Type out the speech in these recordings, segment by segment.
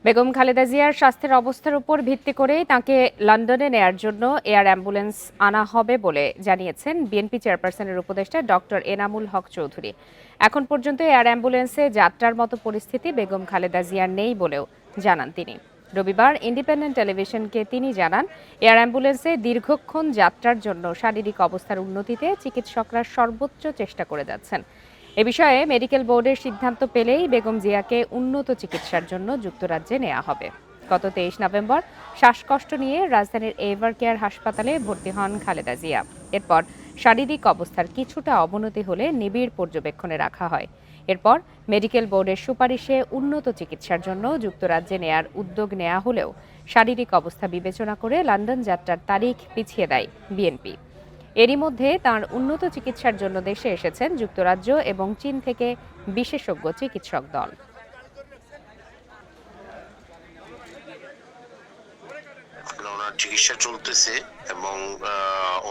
বেগম খালেদা জিয়ার স্বাস্থ্যের অবস্থার উপর ভিত্তি করেই তাঁকে লন্ডনে নেয়ার জন্য এয়ার অ্যাম্বুলেন্স আনা হবে বলে জানিয়েছেন বিএনপি চেয়ারপারসনের উপদেষ্টা ডক্টর এনামুল হক চৌধুরী। এখন পর্যন্ত এয়ার অ্যাম্বুলেন্সে যাত্রার মতো পরিস্থিতি বেগম খালেদা জিয়ার নেই বলেও জানান তিনি। রবিবার ইন্ডিপেন্ডেন্ট টেলিভিশনকে তিনি জানান, এয়ার অ্যাম্বুলেন্সে দীর্ঘক্ষণ যাত্রার জন্য শারীরিক অবস্থার উন্নতিতে চিকিৎসকরা সর্বোচ্চ চেষ্টা করে যাচ্ছেন। এ বিষয়ে মেডিকেল বোর্ডের সিদ্ধান্ত পেলেই বেগম জিয়াকে উন্নত চিকিৎসার জন্য যুক্তরাজ্যে নেওয়া হবে। গত 23 নভেম্বর শ্বাসকষ্ট নিয়ে রাজধানীর এভার কেয়ার হাসপাতালে ভর্তি হন খালেদা জিয়া। এরপর শারীরিক অবস্থার কিছুটা অবনতি হলে নিবিড় পর্যবেক্ষণে রাখা হয়। এরপর মেডিকেল বোর্ডের সুপারিশে উন্নত চিকিৎসার জন্য যুক্তরাজ্যে নেয়ার উদ্যোগ নেওয়া হলেও শারীরিক অবস্থা বিবেচনা করে লন্ডন যাত্রার তারিখ পিছিয়ে দেয় বিএনপি। এরই মধ্যে তাঁর উন্নত চিকিৎসার জন্য দেশে এসেছেন যুক্তরাজ্য এবং চীন থেকে বিশেষজ্ঞ চিকিৎসক দল। ওনার চিকিৎসা চলতেছে এবং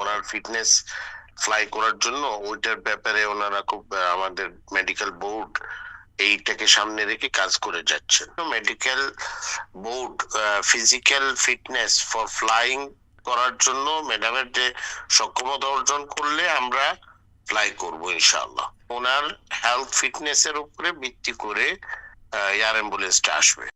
ওনার ফিটনেস ফ্লাই করার জন্য ওইটার ব্যাপারে ওনারা খুব আমাদের মেডিকেল বোর্ড এইটাকে সামনে রেখে কাজ করে যাচ্ছেন। Medical board physical fitness for flying করার জন্য ম্যাডামের যে সক্ষমতা অর্জন করলে আমরা ফ্লাই করব ইনশাআল্লাহ। ওনার হেলথ ফিটনেস এর উপরে ভিত্তি করে এয়ার অ্যাম্বুলেন্সটা আসবে।